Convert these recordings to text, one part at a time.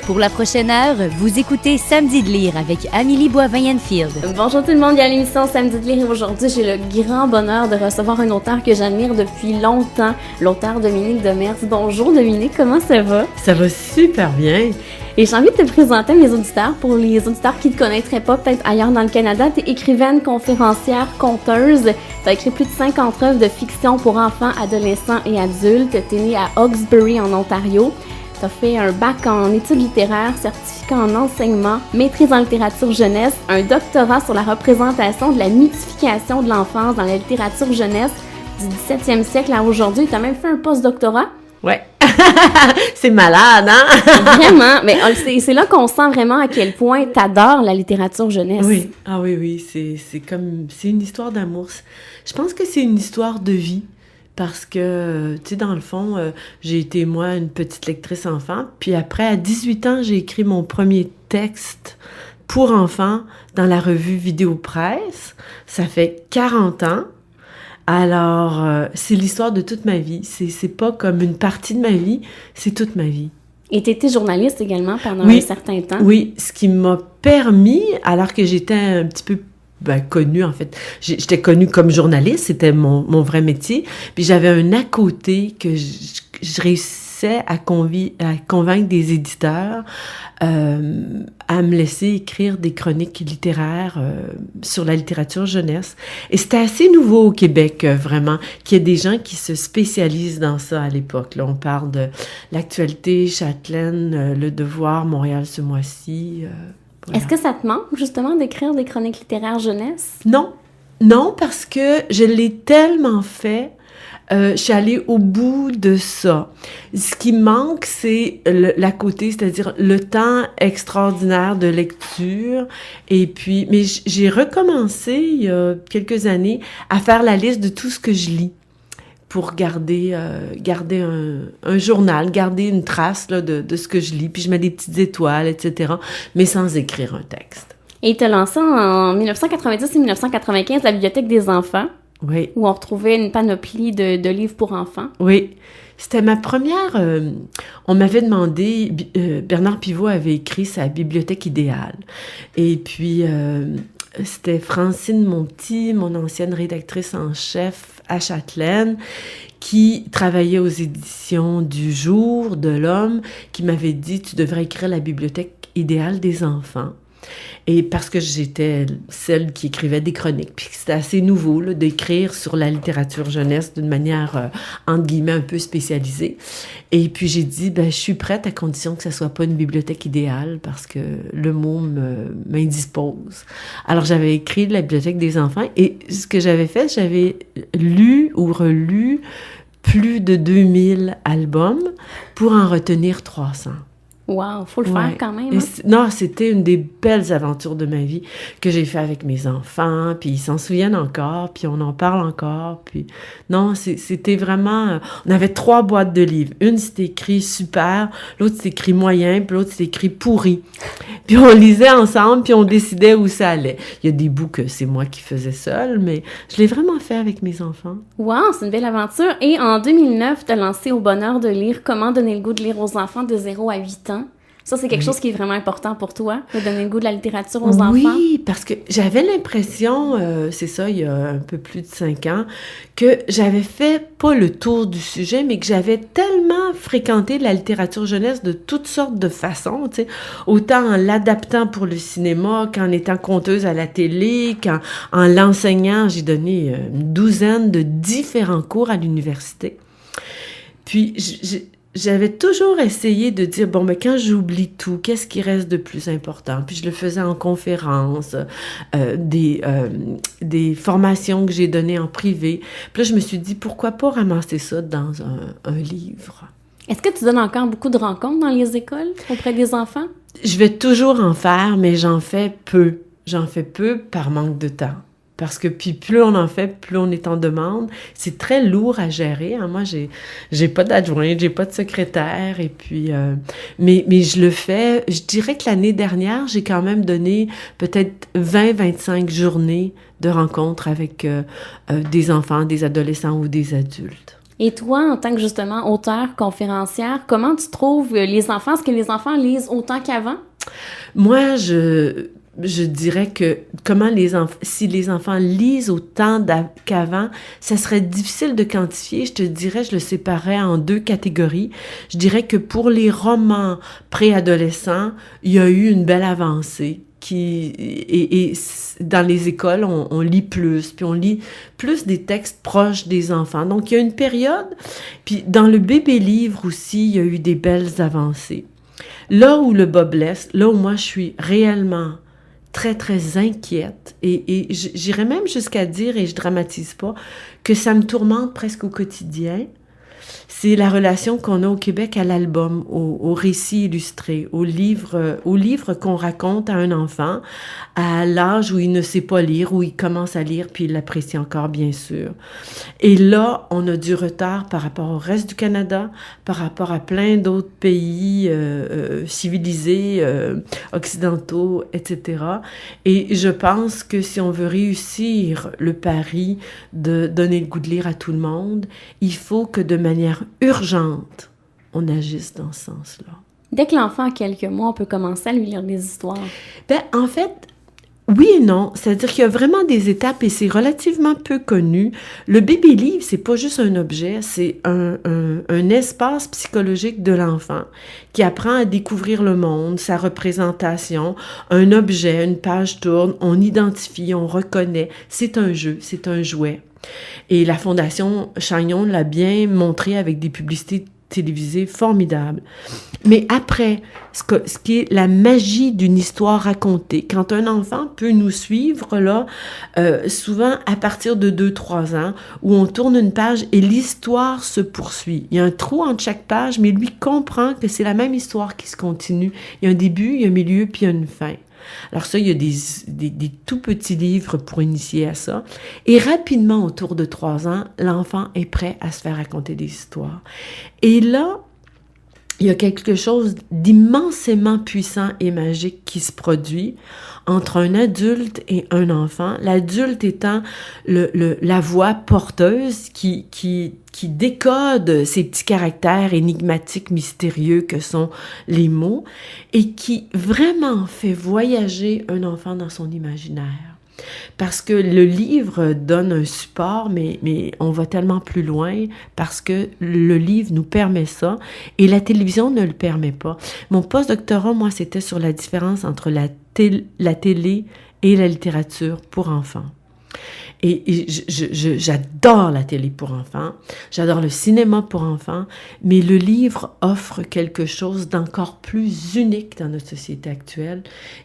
Pour la prochaine heure, vous écoutez Samedi de lire avec Amélie Boivin-Enfield. Bonjour tout le monde, il y a l'émission Samedi de lire et aujourd'hui, j'ai le grand bonheur de recevoir un auteur que j'admire depuis longtemps, l'auteur Dominique Demers. Bonjour Dominique, comment ça va? Ça va super bien. Et j'ai envie de te présenter à mes auditeurs, pour les auditeurs qui ne te connaîtraient pas, peut-être ailleurs dans le Canada. Tu es écrivaine, conférencière, conteuse. Tu as écrit plus de 50 œuvres de fiction pour enfants, adolescents et adultes. Tu es née à Hawkesbury, en Ontario. Tu as fait un bac en études littéraires, certificat en enseignement, maîtrise en littérature jeunesse, un doctorat sur la représentation de la mythification de l'enfance dans la littérature jeunesse du 17e siècle à aujourd'hui. Tu as même fait un post-doctorat. Ouais. C'est malade, hein? Vraiment. Mais c'est là qu'on sent vraiment à quel point tu adores la littérature jeunesse. Oui. Ah oui. C'est une histoire d'amour. Je pense que c'est une histoire de vie. Parce que, tu sais, dans le fond, j'ai été, moi, une petite lectrice enfant. Puis après, à 18 ans, j'ai écrit mon premier texte pour enfants dans la revue Vidéopresse. Ça fait 40 ans. Alors, c'est l'histoire de toute ma vie. C'est pas comme une partie de ma vie, c'est toute ma vie. Et tu étais journaliste également pendant un certain temps. Oui, ce qui m'a permis, alors que j'étais un petit peu connue, en fait. J'étais connue comme journaliste, c'était mon vrai métier. Puis j'avais un à côté que je réussissais à convaincre des éditeurs à me laisser écrire des chroniques littéraires sur la littérature jeunesse. Et c'était assez nouveau au Québec, vraiment, qu'il y ait des gens qui se spécialisent dans ça à l'époque. Là, on parle de l'Actualité, Châtelaine, Le Devoir, Montréal ce mois-ci. Voilà. Est-ce que ça te manque, justement, d'écrire des chroniques littéraires jeunesse? Non, parce que je l'ai tellement fait. Je suis allée au bout de ça. Ce qui me manque, c'est l'à côté, c'est-à-dire le temps extraordinaire de lecture. Et puis, mais j'ai recommencé il y a quelques années à faire la liste de tout ce que je lis pour garder un journal, garder une trace là, de ce que je lis. Puis je mets des petites étoiles, etc., mais sans écrire un texte. Et tu as lancé en 1990 et 1995 la Bibliothèque des enfants. Oui. Où on retrouvait une panoplie de livres pour enfants. Oui. C'était ma première... on m'avait demandé... Bernard Pivot avait écrit sa bibliothèque idéale. Et puis, c'était Francine Monti, mon ancienne rédactrice en chef à Châtelaine, qui travaillait aux éditions du Jour, de l'Homme, qui m'avait dit « Tu devrais écrire la bibliothèque idéale des enfants ». Et parce que j'étais celle qui écrivait des chroniques, puis c'était assez nouveau là, d'écrire sur la littérature jeunesse d'une manière, entre guillemets, un peu spécialisée. Et puis j'ai dit, je suis prête à condition que ça soit pas une bibliothèque idéale, parce que le mot m'indispose. Alors j'avais écrit la bibliothèque des enfants, et ce que j'avais fait, j'avais lu ou relu plus de 2000 albums pour en retenir 300. Wow, faut le faire quand même. Hein? Non, c'était une des belles aventures de ma vie que j'ai fait avec mes enfants, puis ils s'en souviennent encore, puis on en parle encore, puis non, c'était vraiment... On avait 3 boîtes de livres. Une, c'était écrit super, l'autre, c'était écrit moyen, puis l'autre, c'était écrit pourri. Puis on lisait ensemble, puis on décidait où ça allait. Il y a des bouts que c'est moi qui faisais seule, mais je l'ai vraiment fait avec mes enfants. Wow, c'est une belle aventure. Et en 2009, tu as lancé Au bonheur de lire, comment donner le goût de lire aux enfants de 0 à 8 ans. Ça, c'est quelque chose qui est vraiment important pour toi, de donner le goût de la littérature aux enfants. Oui, parce que j'avais l'impression, c'est ça, il y a un peu plus de 5 ans, que j'avais fait pas le tour du sujet, mais que j'avais tellement fréquenté la littérature jeunesse de toutes sortes de façons, tu sais, autant en l'adaptant pour le cinéma, qu'en étant conteuse à la télé, qu'en l'enseignant. J'ai donné une douzaine de différents cours à l'université. Puis, j'avais toujours essayé de dire, quand j'oublie tout, qu'est-ce qui reste de plus important? Puis je le faisais en conférence, des formations que j'ai données en privé. Puis là, je me suis dit, pourquoi pas ramasser ça dans un livre? Est-ce que tu donnes encore beaucoup de rencontres dans les écoles auprès des enfants? Je vais toujours en faire, mais j'en fais peu. J'en fais peu par manque de temps. Parce que puis plus on en fait, plus on est en demande. C'est très lourd à gérer. Hein. Moi, j'ai pas d'adjointe, j'ai pas de secrétaire. Et puis, mais je le fais. Je dirais que l'année dernière, j'ai quand même donné peut-être 20-25 journées de rencontres avec des enfants, des adolescents ou des adultes. Et toi, en tant que justement auteure, conférencière, comment tu trouves les enfants? Est-ce que les enfants lisent autant qu'avant? Moi, je dirais que si les enfants lisent autant qu'avant, ça serait difficile de quantifier. Je te dirais, je le séparais en 2 catégories. Je dirais que pour les romans préadolescents, il y a eu une belle avancée. Et dans les écoles, on lit plus, puis on lit plus des textes proches des enfants. Donc, il y a une période, puis dans le bébé-livre aussi, il y a eu des belles avancées. Là où le bas blesse, là où moi je suis réellement très, très inquiète, et j'irais même jusqu'à dire, et je dramatise pas, que ça me tourmente presque au quotidien, c'est la relation qu'on a au Québec à l'album, au récit illustré, au livre qu'on raconte à un enfant à l'âge où il ne sait pas lire, où il commence à lire, puis il l'apprécie encore, bien sûr. Et là, on a du retard par rapport au reste du Canada, par rapport à plein d'autres pays civilisés, occidentaux, etc. Et je pense que si on veut réussir le pari de donner le goût de lire à tout le monde, il faut que de manière urgente, on agisse dans ce sens-là. Dès que l'enfant a quelques mois, on peut commencer à lui lire des histoires. Ben, en fait, oui et non. C'est-à-dire qu'il y a vraiment des étapes et c'est relativement peu connu. Le bébé-livre, c'est pas juste un objet, c'est un espace psychologique de l'enfant qui apprend à découvrir le monde, sa représentation, un objet, une page tourne, on identifie, on reconnaît. C'est un jeu, c'est un jouet. Et la Fondation Chagnon l'a bien montré avec des publicités télévisées formidables. Mais après, ce qui est la magie d'une histoire racontée, quand un enfant peut nous suivre, là, souvent à partir de 2-3 ans, où on tourne une page et l'histoire se poursuit. Il y a un trou entre chaque page, mais lui comprend que c'est la même histoire qui se continue. Il y a un début, il y a un milieu, puis il y a une fin. Alors ça, il y a des tout petits livres pour initier à ça. Et rapidement, autour de 3 ans, l'enfant est prêt à se faire raconter des histoires. Et là, il y a quelque chose d'immensément puissant et magique qui se produit entre un adulte et un enfant. L'adulte étant la voix porteuse qui décode ces petits caractères énigmatiques, mystérieux que sont les mots et qui vraiment fait voyager un enfant dans son imaginaire. Parce que le livre donne un support, mais on va tellement plus loin parce que le livre nous permet ça et la télévision ne le permet pas. Mon post-doctorat, moi, c'était sur la différence entre la télé et la littérature pour enfants. Et j'adore la télé pour enfants, j'adore le cinéma pour enfants, mais le livre offre quelque chose d'encore plus unique dans notre société actuelle,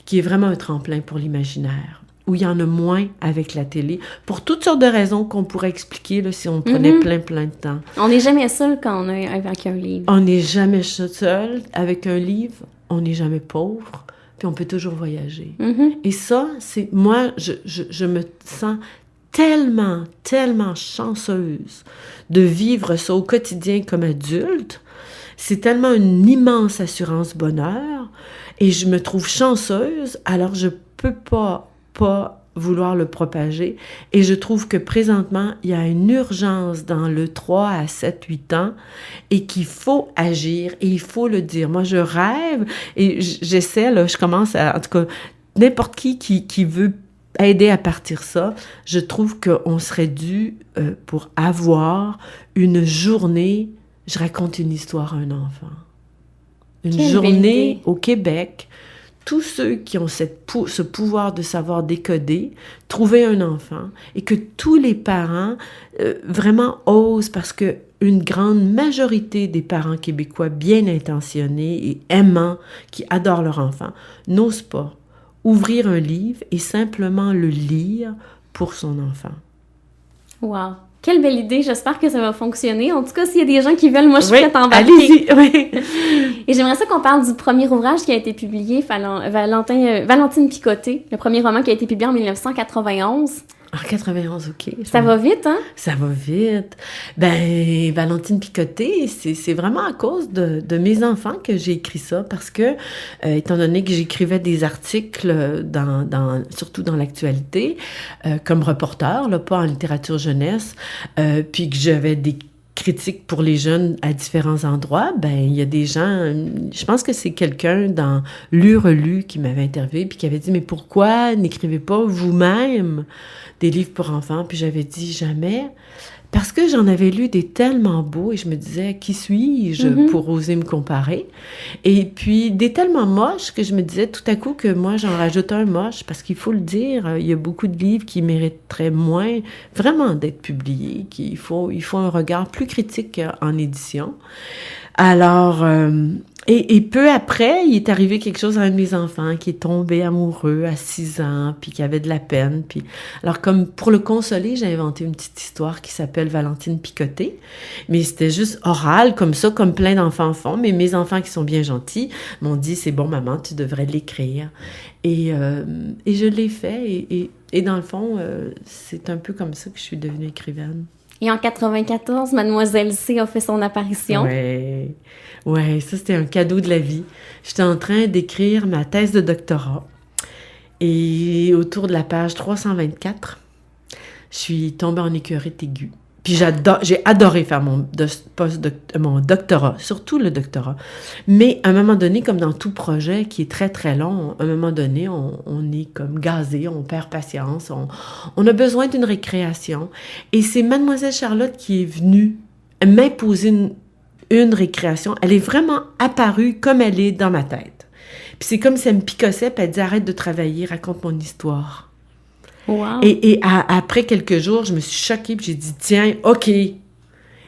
qui est vraiment un tremplin pour l'imaginaire, où il y en a moins avec la télé, pour toutes sortes de raisons qu'on pourrait expliquer là, si on prenait plein de temps. On n'est jamais seul quand on est avec un livre. On n'est jamais seul avec un livre, on n'est jamais pauvre, puis on peut toujours voyager. Et ça, c'est moi, je me sens tellement chanceuse de vivre ça au quotidien comme adulte. C'est tellement une immense assurance bonheur et je me trouve chanceuse, alors je peux pas vouloir le propager. Et je trouve que présentement, il y a une urgence dans le 3 à 7, 8 ans et qu'il faut agir et il faut le dire. Moi, je rêve et j'essaie, là, je commence à, en tout cas, n'importe qui veut aider à partir ça, je trouve qu'on serait dû pour avoir une journée, je raconte une histoire à un enfant. Une journée au Québec, tous ceux qui ont ce pouvoir de savoir décoder, trouver un enfant et que tous les parents vraiment osent parce que une grande majorité des parents québécois bien intentionnés et aimants qui adorent leur enfant n'osent pas ouvrir un livre et simplement le lire pour son enfant. Wow! Quelle belle idée! J'espère que ça va fonctionner. En tout cas, s'il y a des gens qui veulent, moi, je suis prête à embarquer. Allez-y, oui. Et j'aimerais ça qu'on parle du premier ouvrage qui a été publié, Valentine Picoté, le premier roman qui a été publié en 1991. En 91, OK. Ça va vite, hein? Ça va vite. Ben, Valentine Picoté, c'est vraiment à cause de mes enfants que j'ai écrit ça, parce que, étant donné que j'écrivais des articles surtout dans l'actualité, comme reporter, là, pas en littérature jeunesse, puis que j'avais des critique pour les jeunes à différents endroits, ben il y a des gens, je pense que c'est quelqu'un dans Lu Relu qui m'avait interviewé puis qui avait dit mais pourquoi n'écrivez pas vous-même des livres pour enfants? Puis j'avais dit jamais. Parce que j'en avais lu des tellement beaux et je me disais, qui suis-je pour oser me comparer? Et puis, des tellement moches que je me disais tout à coup que moi, j'en rajoute un moche parce qu'il faut le dire, il y a beaucoup de livres qui mériteraient moins vraiment d'être publiés, qu'il faut un regard plus critique en édition. Alors, et peu après, il est arrivé quelque chose à un de mes enfants qui est tombé amoureux à 6 ans, puis qui avait de la peine. Puis, alors, comme pour le consoler, j'ai inventé une petite histoire qui s'appelle Valentine Picotée. Mais c'était juste oral, comme ça, comme plein d'enfants font. Mais mes enfants qui sont bien gentils m'ont dit, c'est bon, maman, tu devrais l'écrire. Et je l'ai fait. Et dans le fond, c'est un peu comme ça que je suis devenue écrivaine. Et en 94, Mademoiselle C a fait son apparition. Ouais, ça c'était un cadeau de la vie. J'étais en train d'écrire ma thèse de doctorat. Et autour de la page 324, je suis tombée en écœurite aiguë. Puis j'ai adoré faire mon doctorat, surtout le doctorat. Mais à un moment donné, comme dans tout projet qui est très, très long, à un moment donné, on est comme gazé, on perd patience, on a besoin d'une récréation. Et c'est Mademoiselle Charlotte qui est venue m'imposer une récréation. Elle est vraiment apparue comme elle est dans ma tête. Puis c'est comme si elle me picossait, puis elle dit « Arrête de travailler, raconte mon histoire ». Wow. Et après quelques jours, je me suis choquée, puis j'ai dit, tiens, OK. Et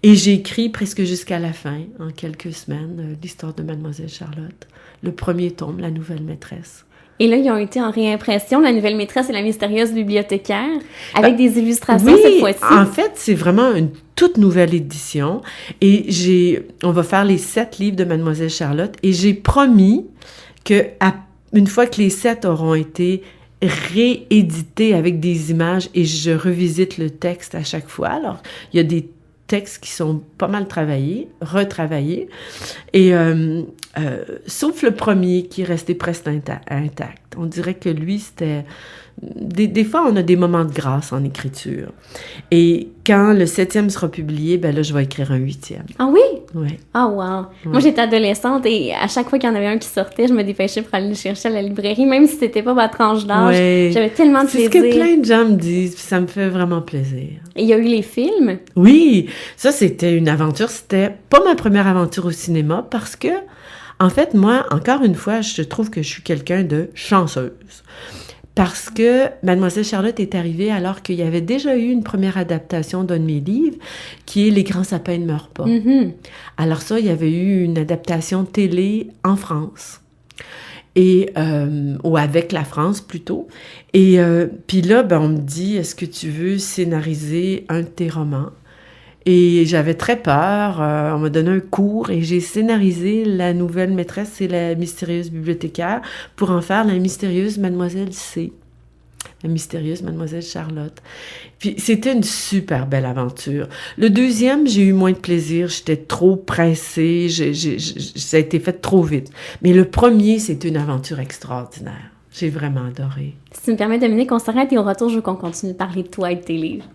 j'ai écrit presque jusqu'à la fin, en quelques semaines, l'histoire de Mademoiselle Charlotte. Le premier tome, La Nouvelle Maîtresse. Et là, ils ont été en réimpression, La Nouvelle Maîtresse et la mystérieuse bibliothécaire, avec des illustrations oui, cette fois-ci. En fait, c'est vraiment une toute nouvelle édition. Et on va faire les 7 livres de Mademoiselle Charlotte. Et j'ai promis que une fois que les 7 auront été réédité avec des images et je revisite le texte à chaque fois. Alors, il y a des textes qui sont pas mal retravaillés, et sauf le premier qui est resté presque intact. On dirait que lui, c'était... Des fois, on a des moments de grâce en écriture. Et quand le 7e sera publié, ben là, je vais écrire un 8e. Ah oui? Oui. Ah wow! Ouais. Moi, j'étais adolescente et à chaque fois qu'il y en avait un qui sortait, je me dépêchais pour aller le chercher à la librairie, même si c'était pas ma tranche d'âge. Ouais. J'avais tellement de plaisir. C'est ce que plein de gens me disent, puis ça me fait vraiment plaisir. Et il y a eu les films? Oui! Ça, c'était une aventure. C'était pas ma première aventure au cinéma parce que, en fait, moi, encore une fois, je trouve que je suis quelqu'un de chanceuse. Parce que Mademoiselle Charlotte est arrivée alors qu'il y avait déjà eu une première adaptation d'un de mes livres, qui est Les grands sapins ne meurent pas. Mm-hmm. Alors ça, il y avait eu une adaptation télé en France. Ou avec la France plutôt. Et puis là, ben, on me dit, est-ce que tu veux scénariser un de tes romans? Et j'avais très peur. On m'a donné un cours et j'ai scénarisé La Nouvelle Maîtresse et la mystérieuse bibliothécaire pour en faire la mystérieuse Mademoiselle C. La mystérieuse Mademoiselle Charlotte. Puis c'était une super belle aventure. Le 2e, j'ai eu moins de plaisir. J'étais trop pressée. Ça a été fait trop vite. Mais le premier, c'était une aventure extraordinaire. J'ai vraiment adoré. Si tu me permets, Dominique, on s'arrête et au retour, je veux qu'on continue de parler de toi et de tes livres.